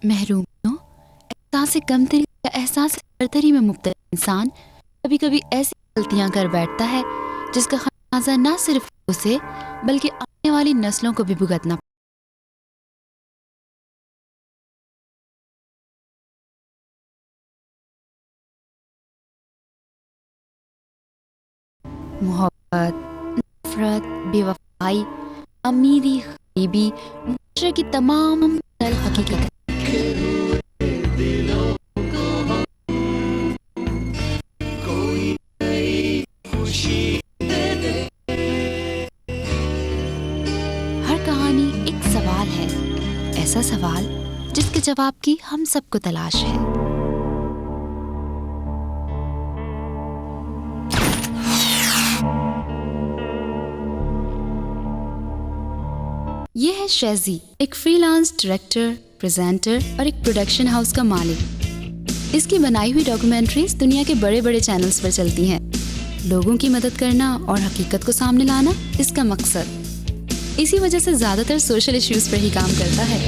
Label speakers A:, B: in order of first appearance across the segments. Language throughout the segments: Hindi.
A: महरूमियों, एहसास कमतरी या एहसास बरतरी में मुब्तला इंसान कभी कभी ऐसी गलतियां कर बैठता है जिसका खामियाजा न सिर्फ उसे बल्कि आने वाली नस्लों को भी भुगतना। मोहब्बत, नफरत, बेवफाई, अमीरी, गरीबी, मुआशरे की तमाम दर हकीकत है। हर कहानी एक सवाल है, ऐसा सवाल जिसके जवाब की हम सबको तलाश है। ये है शैज़ी, एक फ्रीलांस डायरेक्टर, प्रेजेंटर और एक प्रोडक्शन हाउस का मालिक। इसकी बनाई हुई डॉक्यूमेंट्रीज दुनिया के बड़े बड़े चैनल्स पर चलती हैं। लोगों की मदद करना और हकीकत को सामने लाना इसका मकसद। इसी वजह से ज्यादातर सोशल इश्यूज पर ही काम करता है।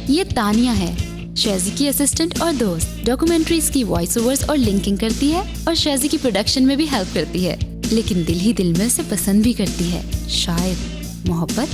A: ये तानिया है, शैज़ी की असिस्टेंट और दोस्त। डॉक्यूमेंट्रीज की वॉइस ओवर्स और लिंकिंग करती है और शैज़ी की प्रोडक्शन में भी हेल्प करती है, लेकिन दिल ही दिल में उसे पसंद भी करती है। शायद मोहब्बत।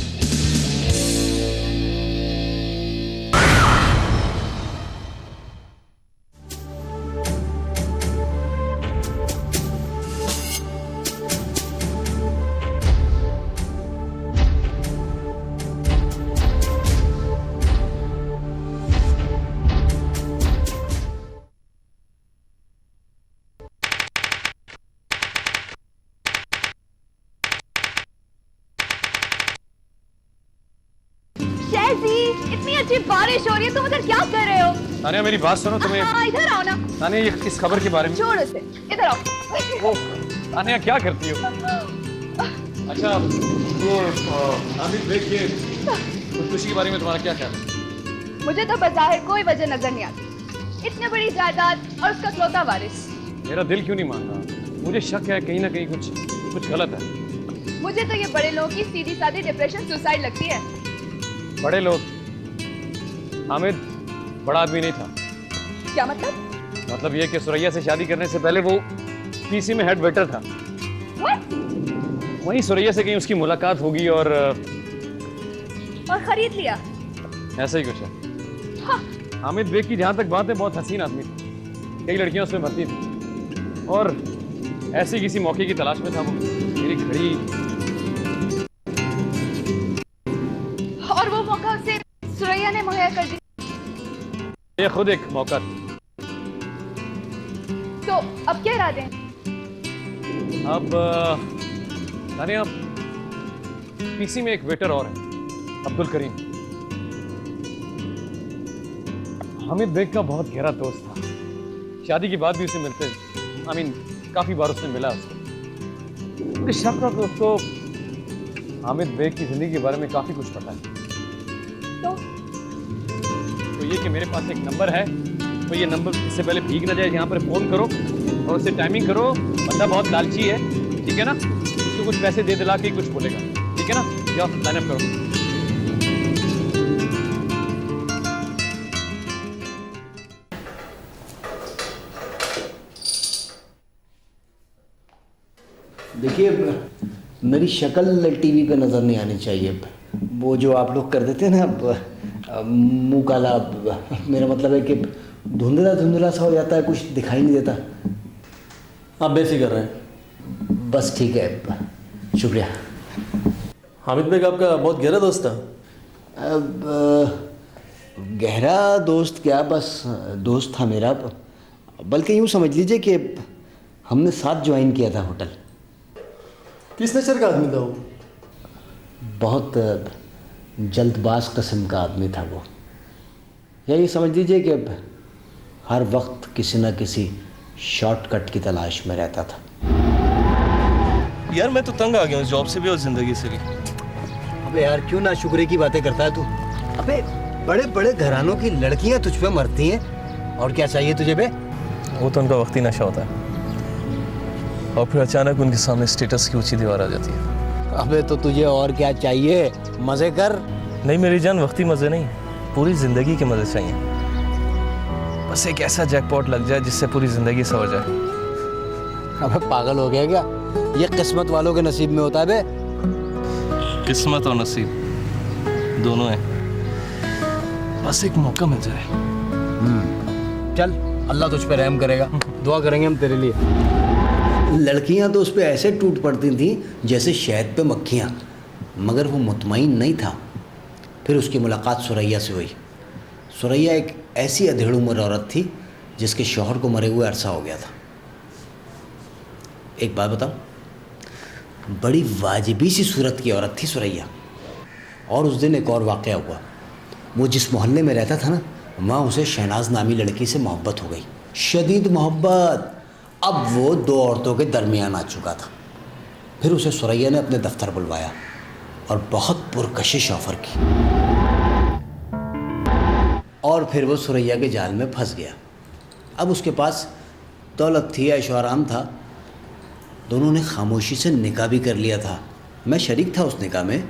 B: इतनी अच्छी बारिश हो रही है, तुम उधर क्या कर रहे हो?
C: तानिया मेरी बात सुनो। तुम्हें
B: इधर आओ ना।
C: तानिया ये किस खबर के बारे में?
B: छोड़ उसे, इधर आओ।
C: तानिया क्या करती हो? अच्छा तो आमिर बेग के खुदकुशी के बारे में तुम्हारा क्या ख्याल है?
B: मुझे तो बज़ाहिर कोई वजह नजर नहीं आती। इतनी बड़ी जायदाद और उसका इकलौता वारिस।
C: मेरा दिल क्यों नहीं मान रहा? मुझे शक है कहीं ना कहीं कुछ गलत है।
B: मुझे तो ये बड़े लोगों की सीधी सादी डिप्रेशन, सुसाइड लगती है।
C: बड़े लोग? हामिद बड़ा आदमी नहीं था।
B: क्या मतलब?
C: मतलब ये कि सुरैया से शादी करने से पहले वो पीसी में हेड वेटर था।
B: What?
C: वहीं सुरैया से कहीं उसकी मुलाकात होगी और
B: खरीद लिया।
C: ऐसा ही कुछ है।
B: हाँ।
C: हामिद बेग की जहाँ तक बात है, बहुत हसीन आदमी थी। कई लड़कियां उसमें भर्ती थी और ऐसे किसी मौके की तलाश में था वो। मेरी घड़ी
B: और वो मौका उसे सुरैया ने मुहैया कर दी।
C: ये खुद एक मौका था।
B: तो अब क्या इरादे हैं?
C: अब तानिया पीसी में एक वेटर और है, अब्दुल करीम। हामिद बेग का बहुत गहरा दोस्त था। शादी के बाद भी उसे मिलते, काफी बार उसने मिला उसको। मुझे शक था कि उसको हामिद बेग की जिंदगी के बारे में काफी कुछ पता है। तो ये कि मेरे पास एक नंबर है, तो ये नंबर इससे पहले भीग ना जाए, यहाँ पर फोन करो और उससे टाइमिंग करो। बंदा बहुत लालची है, ठीक है ना? उसको कुछ पैसे दे दिला के कुछ बोलेगा, ठीक है ना? जाओ साइन अप करो।
D: देखिए मेरी शक्ल टीवी पे नज़र नहीं आनी चाहिए। वो जो आप लोग कर देते हैं ना मुंह काला, मेरा मतलब है कि धुंधला धुंधला सा हो जाता है, कुछ दिखाई नहीं देता।
E: आप बेफिक्र रहें।
D: बस ठीक है, शुक्रिया।
E: हामिद बेग आपका बहुत गहरा दोस्त था?
D: गहरा दोस्त क्या, बस दोस्त था मेरा। बल्कि यूँ समझ लीजिए कि हमने साथ ज्वाइन किया था होटल।
E: किस नेचर का आदमी था वो?
D: बहुत जल्दबाज किस्म का आदमी था वो। यही समझ लीजिए कि हर वक्त किसी न किसी शॉर्टकट की तलाश में रहता था।
E: यार मैं तो तंग आ गया हूँ जॉब से भी और ज़िंदगी से भी।
D: अबे यार क्यों ना शुक्र की बातें करता है तू? अबे बड़े बड़े घरानों की लड़कियां तुझ पे मरती हैं, और क्या चाहिए तुझे बे?
E: वो तो उनका वक्ती नशा होता है और फिर अचानक उनके सामने स्टेटस की ऊंची दीवार आ जाती है।
D: अबे तो तुझे और क्या चाहिए? मजे कर।
E: नहीं मेरी जान, वक्ती मज़े नहीं, पूरी जिंदगी के मजे चाहिए। बस एक ऐसा जैकपॉट लग जाए जिससे पूरी जिंदगी सवर जाए।
D: अबे पागल हो गया क्या? ये किस्मत वालों के नसीब में होता है बे।
E: किस्मत और नसीब दोनों हैं, बस एक मौका मिल जाए।
D: चल, अल्लाह तुझ पे रहम करेगा, दुआ करेंगे हम तेरे लिए। लड़कियां तो उस पे ऐसे टूट पड़ती थी जैसे शहद पे मक्खियां, मगर वो मुतमईन नहीं था। फिर उसकी मुलाकात सुरैया से हुई। सुरैया एक ऐसी अधेड़ उम्र औरत थी जिसके शौहर को मरे हुए अरसा हो गया था। एक बात बताऊं, बड़ी वाजिबी सी सूरत की औरत थी सुरैया। और उस दिन एक और वाक़या हुआ। वो जिस मोहल्ले में रहता था ना, वहाँ उसे शहनाज नामी लड़की से मोहब्बत हो गई, शदीद मोहब्बत। अब वो दो औरतों के दरमियान आ चुका था। फिर उसे सुरैया ने अपने दफ्तर बुलवाया और बहुत पुरकशिश ऑफ़र की, और फिर वो सुरैया के जाल में फंस गया। अब उसके पास दौलत थी, ऐशो आराम था। दोनों ने खामोशी से निकाह भी कर लिया था। मैं शरीक था उस निकाह में।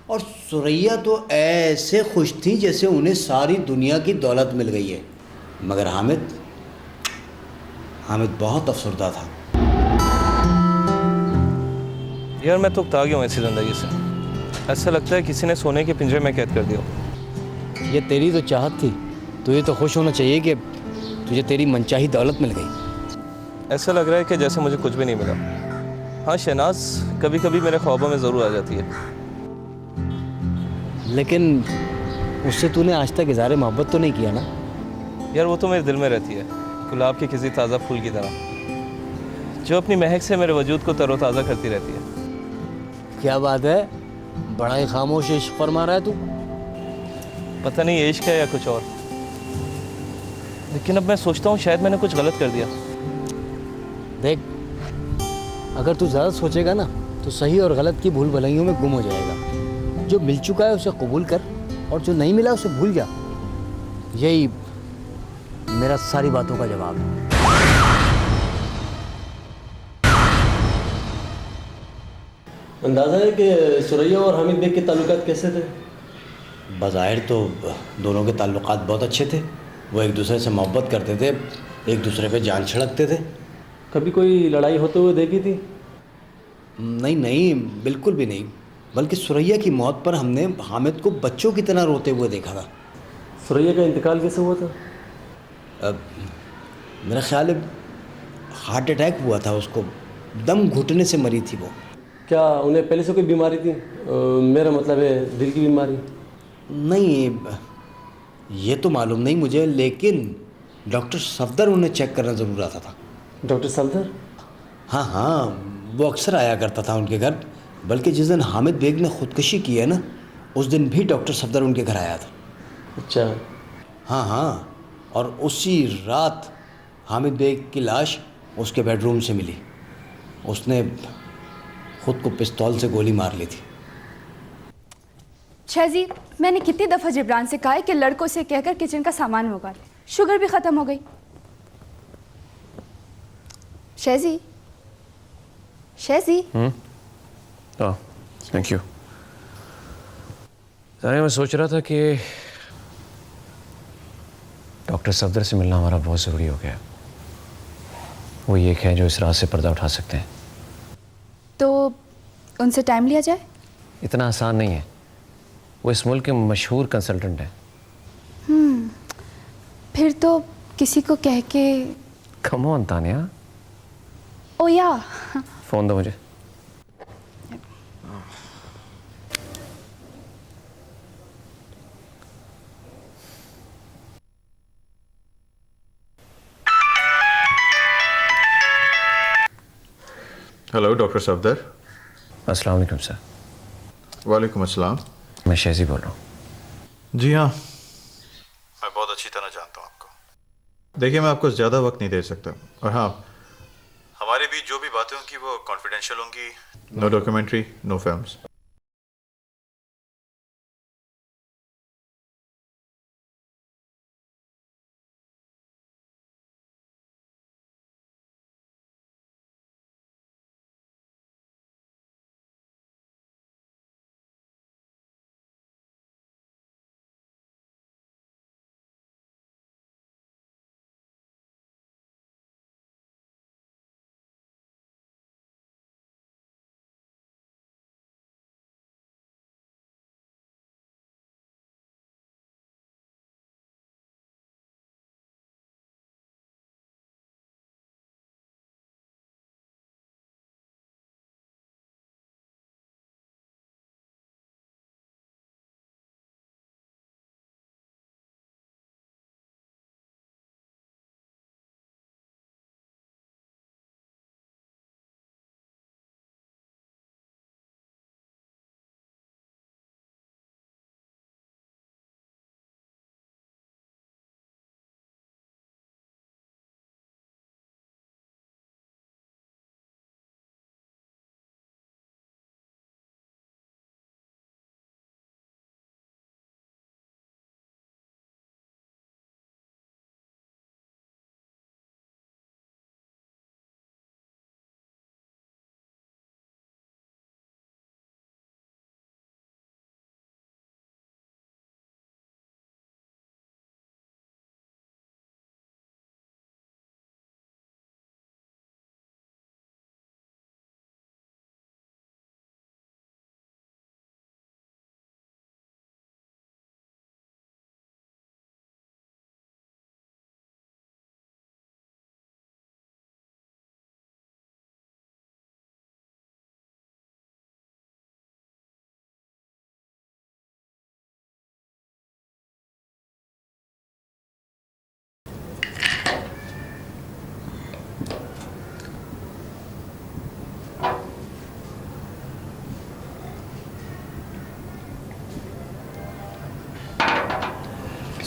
D: और सुरैया तो ऐसे खुश थी जैसे उन्हें सारी दुनिया की दौलत मिल गई है। मगर हामिद बहुत अफसरदा था।
E: यार मैं तो उकता गया हूँ ऐसी ज़िंदगी से। ऐसा लगता है किसी ने सोने के पिंजरे में कैद कर दिया।
D: ये तेरी तो चाहत थी, तुझे तो खुश होना चाहिए कि तुझे तेरी मनचाही दौलत मिल गई।
E: ऐसा लग रहा है कि जैसे मुझे कुछ भी नहीं मिला। हाँ, शहनाज कभी कभी मेरे ख्वाबों में ज़रूर आ जाती है,
D: लेकिन उससे तूने आज तक इज़हार मोहब्बत तो नहीं किया ना?
E: यार वो तो मेरे दिल में रहती है, गुलाब के किसी ताज़ा फूल की तरह, जो अपनी महक से मेरे वजूद को तरोताज़ा करती रहती है।
D: क्या बात है, बड़ा ही खामोश इश्क फरमा रहा है तू।
E: पता नहीं ये इश्क है या कुछ और, लेकिन अब मैं सोचता हूँ शायद मैंने कुछ गलत कर दिया।
D: देख, अगर तू ज़्यादा सोचेगा ना तो सही और गलत की भूल भलाइयों में गुम हो जाएगा। जो मिल चुका है उसे कबूल कर, और जो नहीं मिला उसे भूल जा। यही मेरा सारी बातों का जवाब है।
F: अंदाज़ा है कि सुरैया और हामिद बेग के ताल्लुकात कैसे थे?
D: बज़ाहिर तो दोनों के ताल्लुकात बहुत अच्छे थे। वो एक दूसरे से मोहब्बत करते थे, एक दूसरे पे जान छिड़कते थे।
F: कभी कोई लड़ाई होते हुए देखी थी?
D: नहीं, बिल्कुल भी नहीं। बल्कि सुरैया की मौत पर हमने हामिद को बच्चों की तरह रोते हुए देखा था।
F: सुरैया का इंतकाल कैसे हुआ था?
D: मेरा ख्याल है हार्ट अटैक हुआ था उसको, दम घुटने से मरी थी वो।
F: क्या उन्हें पहले से कोई बीमारी थी? मेरा मतलब है दिल की बीमारी।
D: नहीं, ये तो मालूम नहीं मुझे, लेकिन डॉक्टर सफदर उन्हें चेक करना ज़रूर आता था।
F: डॉक्टर सफदर?
D: हाँ, वो अक्सर आया करता था उनके घर। बल्कि जिस दिन हामिद बेग ने ख़ुदकुशी की है ना, उस दिन भी डॉक्टर सफदर उनके घर आया था।
F: अच्छा।
D: हाँ, और उसी रात हामिद बेग की लाश उसके बेडरूम से मिली। उसने ख़ुद को पिस्तौल से गोली मार ली थी।
B: शहजी, मैंने कितनी दफ़ा जिब्रान से कहा है कि लड़कों से कहकर किचन का सामान मंगवा ले। शुगर भी ख़त्म हो गई। शहजी,
C: थैंक यू। जाने मैं सोच रहा था कि डॉक्टर सफदर से मिलना हमारा बहुत ज़रूरी हो गया। वो ये है जो इस रात से पर्दा उठा सकते हैं।
B: तो उनसे टाइम लिया जाए?
C: इतना आसान नहीं है। वो इस मुल्क के मशहूर कंसल्टेंट हैं।
B: फिर तो किसी को कह के।
C: Come on Tania.
B: ओ या।
C: फ़ोन दो मुझे।
G: Hello doctor Safdar.
C: अस्सलाम वालेकुम सर।
G: वालेकुम अस्सलाम।
C: मैं शहजी बोल रहा हूँ।
G: जी हाँ, मैं बहुत अच्छी तरह जानता हूँ आपको। देखिए, मैं आपको ज़्यादा वक्त नहीं दे सकता, और हाँ, हमारे बीच जो भी बातें होंगी वो कॉन्फिडेंशियल होंगी। No documentary, no films.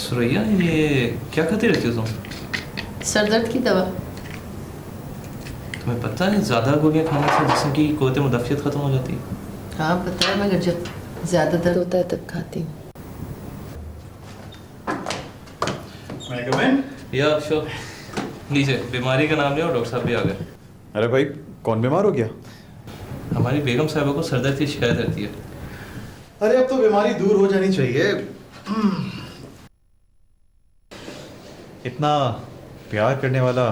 E: Suraiya, ये क्या खाती रहती हो तुम?
H: सर दर्द की दवा।
E: तुम्हें पता है ज़्यादा गोलियां खाने से जिस्म की क़ुव्वत मुदाफ़ियत ख़त्म हो जाती है?
H: हाँ पता है, मगर जब ज़्यादा दर्द होता है तब खाती हूँ।
E: या श्योर, लीजिए, बीमारी का नाम लिया और डॉक्टर साहब भी आ गए।
G: अरे भाई, कौन बीमार हो गया?
E: हमारी बेगम साहिबा को सर दर्द की शिकायत रहती है।
G: अरे अब तो बीमारी दूर हो जानी चाहिए। इतना प्यार करने वाला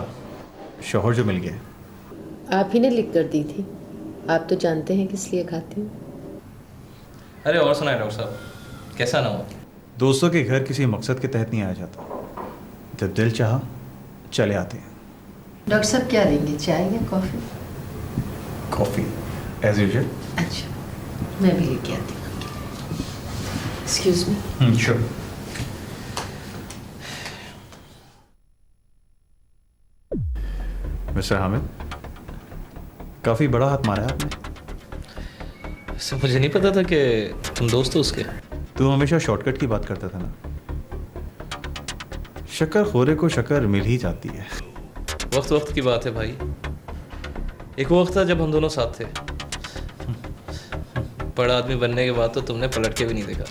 G: शौहर जो मिल गया।
H: आप ही ने लिख कर दी थी, आप तो जानते हैं किस लिए खाती हूँ।
E: अरे और सुनाए डॉक्टर साहब, कैसा ना हो?
G: दोस्तों के घर किसी मकसद के तहत नहीं आया जाता, जब दिल चाहा चले आते हैं।
H: डॉक्टर साहब क्या देंगे, चाय या कॉफ़ी?
G: Coffee as usual.
H: अच्छा, मैं भी लेके आती हूँ। Excuse me.
G: Sure. Mister Hamid, काफ़ी बड़ा हाथ मारा है आपने।
E: वैसे मुझे नहीं पता था कि तुम दोस्त हो उसके।
G: तू हमेशा शॉर्टकट की बात करता था ना। शक्कर खोरे को शक्कर मिल ही जाती है।
E: वक्त वक्त की बात है भाई। एक वक्त था जब हम दोनों साथ थे। बड़ा आदमी बनने के बाद तो तुमने पलट के भी नहीं देखा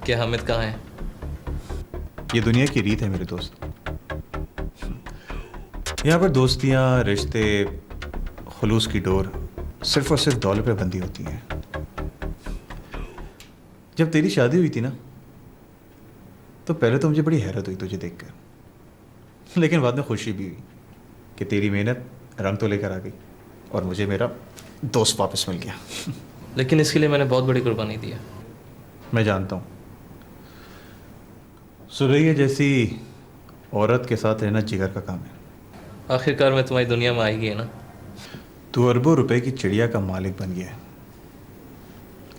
E: कि हामिद कहाँ है।
G: ये दुनिया की रीत है मेरे दोस्त। यहाँ पर दोस्तियाँ, रिश्ते, खुलूस की डोर सिर्फ और सिर्फ दौलत पे बंधी होती हैं। जब तेरी शादी हुई थी ना, तो पहले तो मुझे बड़ी हैरत हुई तुझे देखकर, लेकिन बाद में खुशी भी हुई कि तेरी मेहनत रंग तो लेकर आ गई और मुझे मेरा दोस्त वापस मिल गया।
E: लेकिन इसके लिए मैंने बहुत बड़ी कुर्बानी दी है।
G: मैं जानता हूँ, सुरैया जैसी औरत के साथ रहना जिगर का काम है।
E: आखिरकार मैं तुम्हारी दुनिया में आई गई ना।
G: तू अरबों रुपए की चिड़िया का मालिक बन गया है,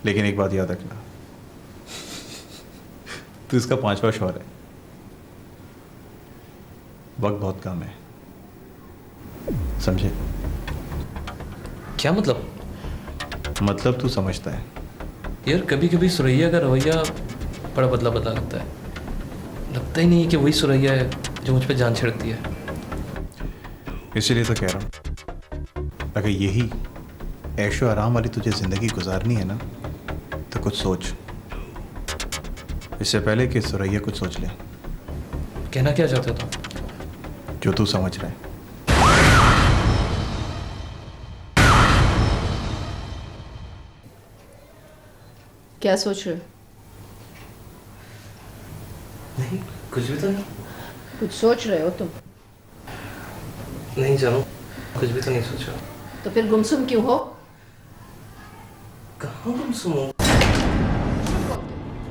G: लेकिन एक बात याद रखना, तू इसका 5वां शौहर है। वक्त बहुत कम है, समझे?
E: क्या मतलब?
G: मतलब तू समझता है।
E: यार कभी कभी सुरैया का रवैया बड़ा बदला बदला लगता है। लगता ही नहीं है कि वही सुरैया है जो मुझ पर जान छिड़कती है।
G: इसीलिए तो कह रहा हूँ, अगर यही ऐशो आराम वाली तुझे ज़िंदगी गुजारनी है ना, तो कुछ सोच, इससे पहले कि सुरैया कुछ सोच ले।
E: कहना क्या चाहते हो तुम?
G: जो तू समझ रहा है।
H: क्या सोच रहे हो?
E: नहीं, कुछ भी तो नहीं।
H: कुछ सोच रहे हो तुम?
E: नहीं जानू, कुछ भी तो नहीं सोचा।
H: तो फिर गुमसुम क्यों हो?
E: कहाँ तुम सुनो?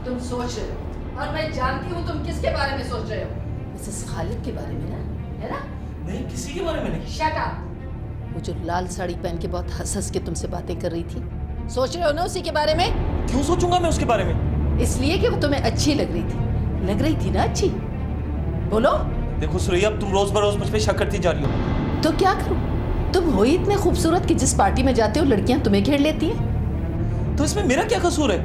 H: तुम सोच रहे हो और मैं जानती हूँ तुम किसके बारे में सोच रहे हो। मिसेस खालिद के बारे में ना, है ना?
E: नहीं, किसी के बारे में नहीं।
H: Shut up. वो जो लाल साड़ी पहन के बहुत हंस हंस के तुमसे बातें कर रही थी, सोच रहे हो ना उसी के बारे में?
E: क्यों सोचूंगा मैं उसके बारे में?
H: इसलिए कि वो तुम्हें अच्छी लग रही थी। लग रही थी ना अच्छी? बोलो।
E: देखो सुरैया, अब तुम रोज बरोज मुझ पे शक करती जा रही हो।
H: तो क्या करूं? तुम हो ही इतने खूबसूरत कि जिस पार्टी में जाते हो लड़कियां तुम्हें घेर लेती हैं।
E: तो इसमें मेरा क्या कसूर है?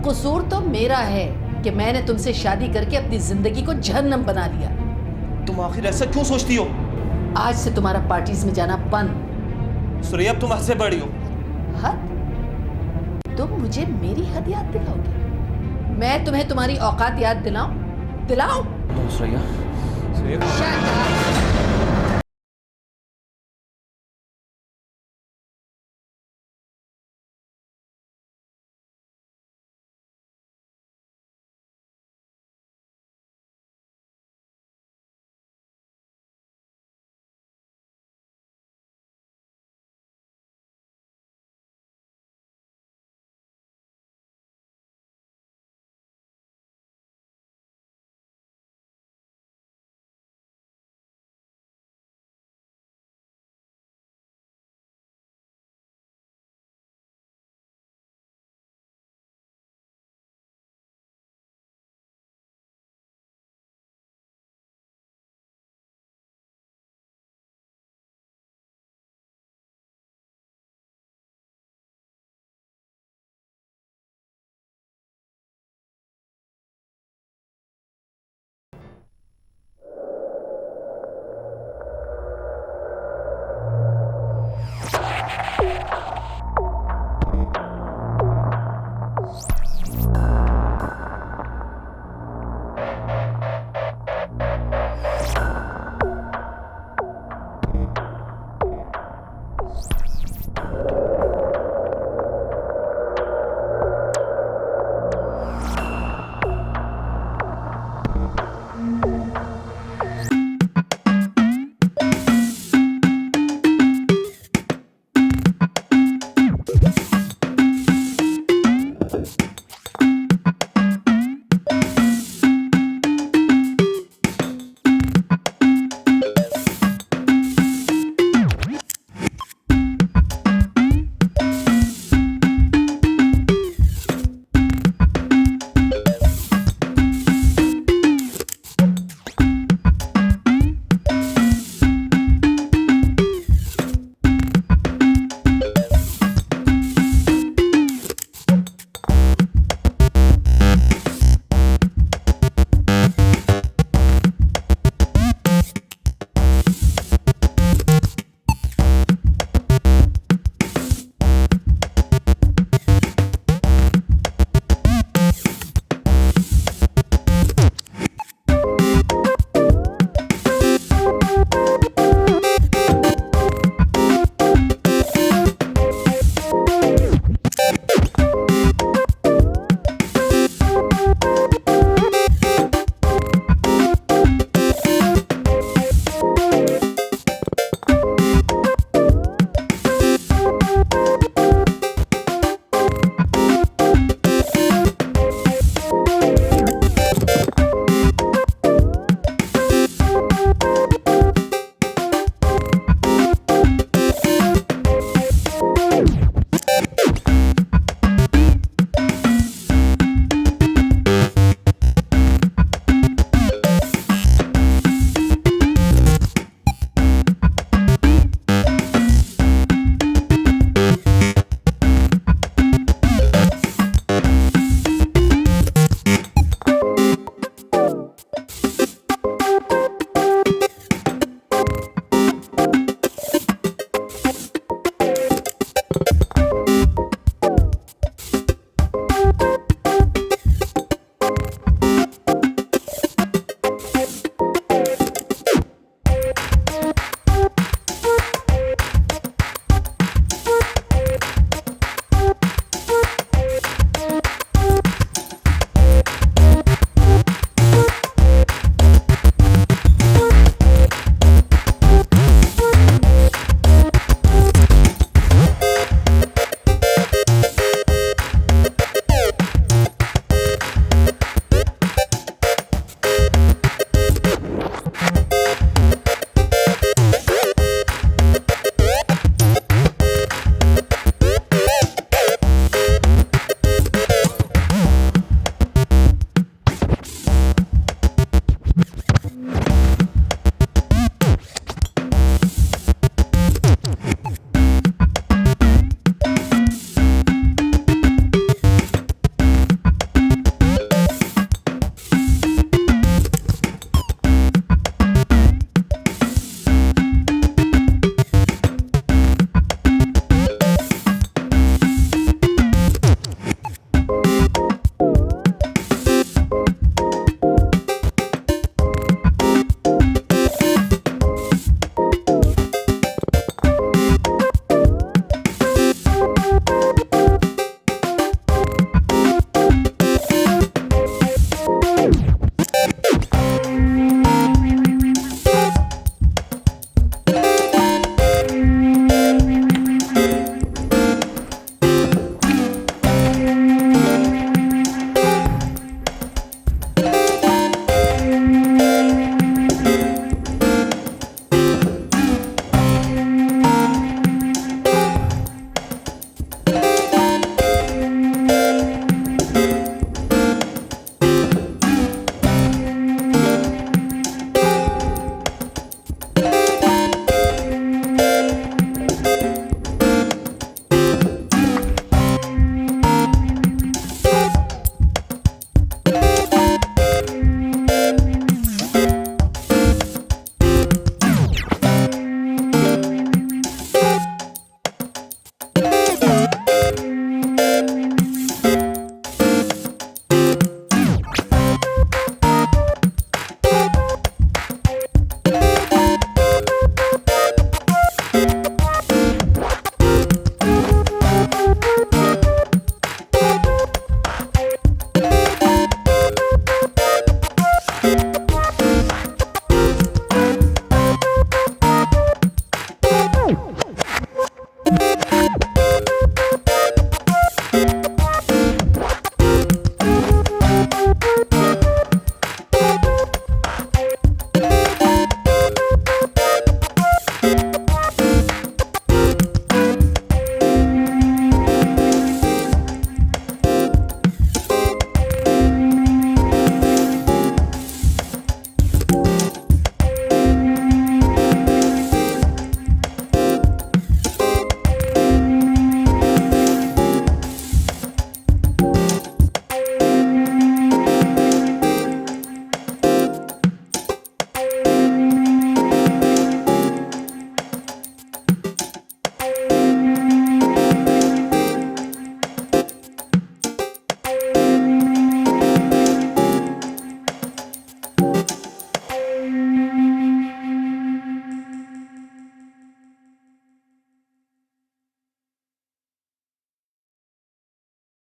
H: कसूर तो मेरा है कि मैंने तुमसे शादी करके अपनी जिंदगी को जहन्नम बना लिया।
E: तुम आखिर ऐसा क्यों सोचती हो?
H: आज से तुम्हारा पार्टीज में जाना बंद।
E: सुरैया, अब तुम हद से बड़ी हो।
H: हद? तुम मुझे मेरी हद याद दिलाओगे? मैं तुम्हें तुम्हारी औकात याद दिलाऊं?
E: सुरैया, सुरैया।
H: Shut up!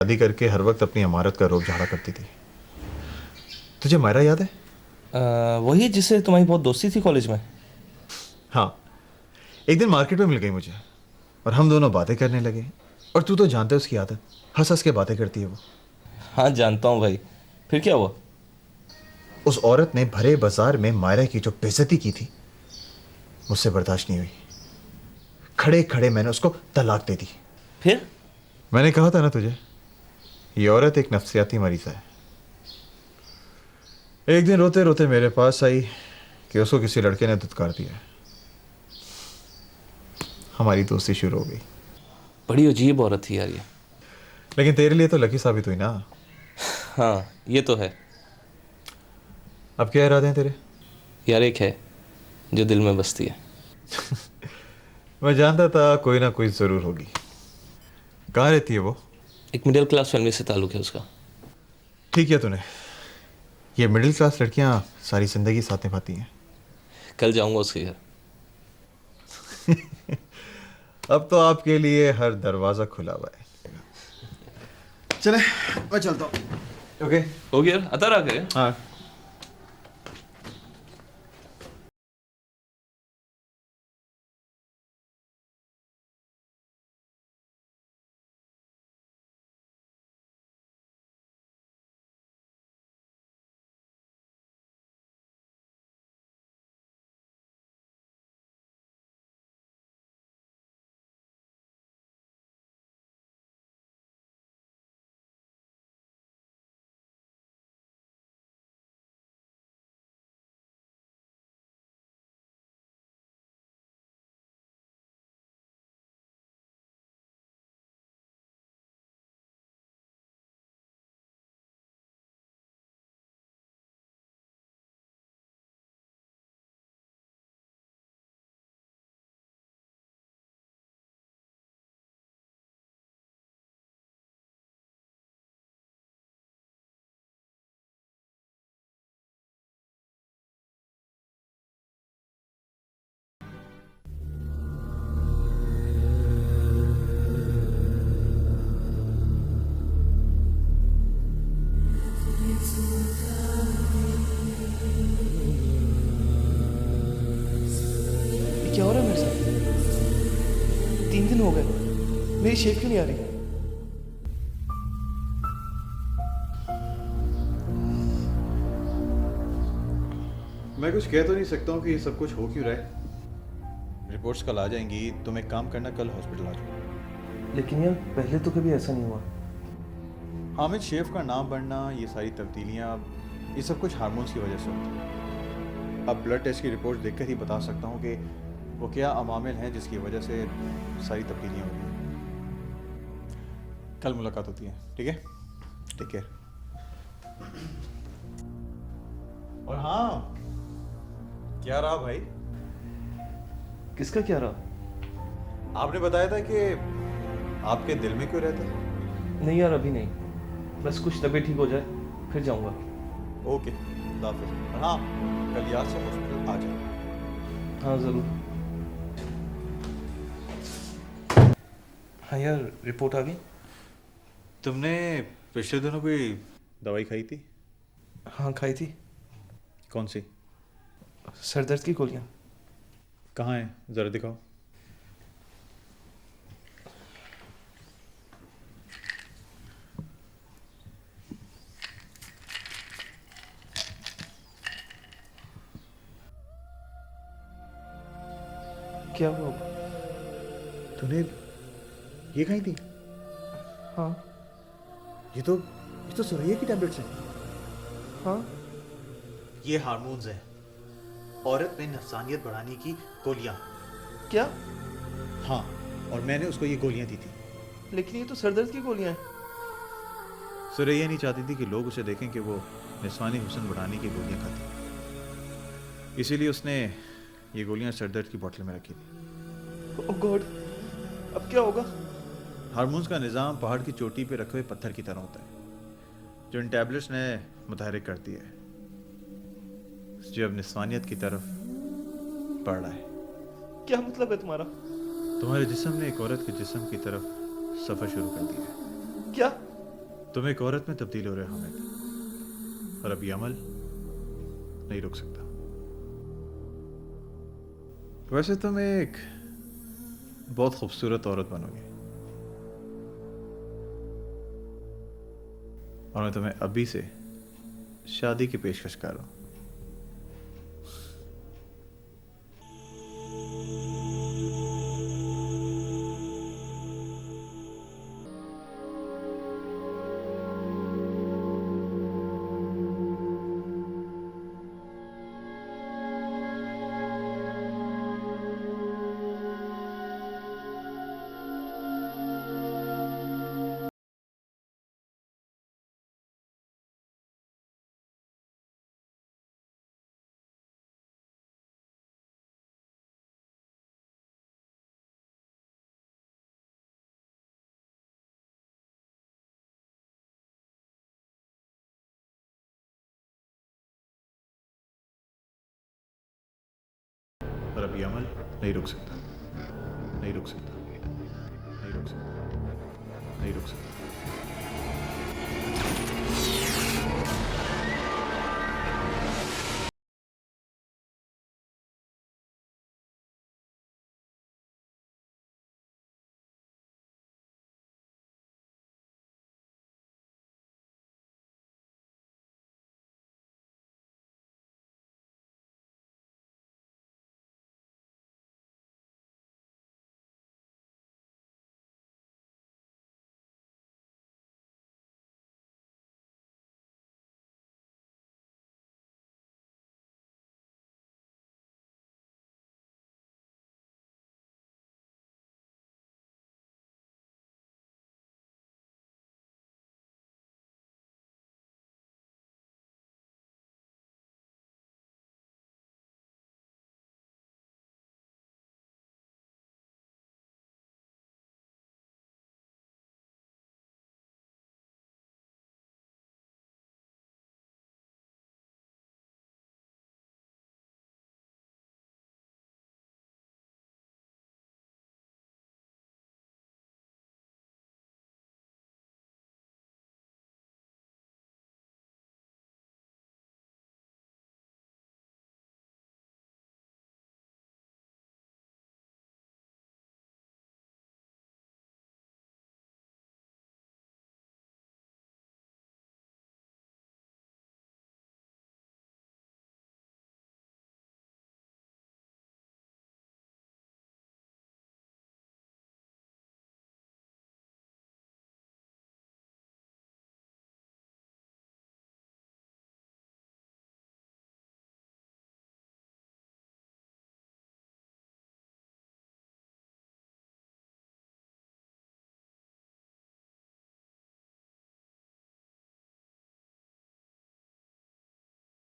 G: शादी करके हर वक्त अपनी इमारत का रोब झाड़ा करती थी। तुझे मायरा याद है?
E: वही जिससे तुम्हारी बहुत दोस्ती थी कॉलेज में।
G: हाँ, एक दिन मार्केट में मिल गई मुझे और हम दोनों बातें करने लगे। और तू तो जानता है उसकी आदत, हंस हंस के बातें करती है वो।
E: हाँ जानता हूँ भाई, फिर क्या हुआ?
G: उस औरत ने भरे बाजार में मायरा की जो बेइज्जती की थी, मुझसे बर्दाश्त नहीं हुई। खड़े खड़े मैंने उसको तलाक दे दी।
E: फिर?
G: मैंने कहा था ना तुझे, ये औरत एक नफ्सियाती मरीज है। एक दिन रोते रोते मेरे पास आई कि उसको किसी लड़के ने धुतकार दिया। हमारी दोस्ती शुरू हो गई।
E: बड़ी अजीब औरत थी यार ये।
G: लेकिन तेरे लिए तो लकी साबित हुई ना।
E: हाँ ये तो है।
G: अब क्या इरादे हैं तेरे?
E: यार एक है जो दिल में बसती है।
G: मैं जानता था कोई ना कोई ज़रूर होगी। कहाँ रहती है वो?
E: एक मिडिल क्लास फैमिली से ताल्लुक है उसका।
G: ठीक है तूने, ये मिडिल क्लास लड़कियां सारी जिंदगी साथ निभाती हैं।
E: कल जाऊंगा उसके घर।
G: अब तो आपके लिए हर दरवाज़ा खुला हुआ है। चले मैं चलता हूँ। ओके
E: हो गया यार, अतर आ गए।
G: हाँ।
I: क्या हो रहा है मेरे साथ? 3 दिन हो गए, मेरी शेप क्यों नहीं आ रही?
G: मैं कुछ कह तो नहीं सकता हूँ कि ये सब कुछ हो क्यों रहा है। रिपोर्ट्स कल आ जाएंगी, तुम एक काम करना, कल हॉस्पिटल आ जाओ।
I: लेकिन यार पहले तो कभी ऐसा नहीं हुआ।
G: हामिद शेफ का नाम बढ़ना, ये सारी तब्दीलियाँ, ये सब कुछ हार्मोन्स की वजह से होती है। अब ब्लड टेस्ट की रिपोर्ट देखकर ही बता सकता हूँ कि वो क्या अमामिल हैं जिसकी वजह से सारी तब्दीलियाँ हो रही हैं। कल मुलाकात होती है, ठीक है? Take care. और हाँ, क्या रहा भाई?
I: किसका क्या रहा?
G: आपने बताया था कि आपके दिल में क्यों रहता है?
I: नहीं यार अभी नहीं, बस कुछ तबीयत ठीक हो जाए फिर जाऊंगा।
G: ओके, खुदा हाफिज़। और हाँ, कल याद से हॉस्पिटल आ जाए।
I: हाँ ज़रूर। हाँ यार रिपोर्ट आ गई।
G: तुमने पिछले दिनों कोई दवाई खाई थी?
I: हाँ खाई थी।
G: कौन सी?
I: सर दर्द की गोलियाँ।
G: कहाँ है, ज़रा दिखाओ।
I: क्या हुआ?
G: तूने ये खाई थी?
I: हाँ।
G: ये तो सुरैया की टैबलेट्स हैं।
I: हाँ
G: ये हार्मोन्स हैं, औरत में नफसानियत बढ़ाने की गोलियां।
I: क्या?
G: हाँ, और मैंने उसको ये गोलियां दी थी।
I: लेकिन ये तो सर दर्द की गोलियाँ हैं।
G: सुरैया नहीं चाहती थी कि लोग उसे देखें कि वो निस्वानी हुस्न बढ़ाने की गोलियां खाती है, इसीलिए उसने ये गोलियां सरदर्द की बोतल में रखी थी।
I: ओह गॉड, अब क्या होगा?
G: हार्मोन्स का निज़ाम पहाड़ की चोटी पे रखे हुए पत्थर की तरह होता है, जो इन टैबलेट्स ने मुतहरिक करती है, जो अब निस्वानियत की तरफ बढ़ रहा है।
I: क्या मतलब है तुम्हारा?
G: तुम्हारे जिस्म ने एक औरत के जिस्म की तरफ सफ़र शुरू कर दिया है।
I: क्या?
G: तुम एक औरत में तब्दील हो रहे हो हामिद, और अब ये अमल नहीं रुक सकता। वैसे तुम एक बहुत खूबसूरत औरत बनोगी, और मैं तुम्हें अभी से शादी की पेशकश कर रहा हूं। और अब ये अमल नहीं रुक सकता, नहीं रुक सकता, नहीं रुक सकता, नहीं रुक सकता।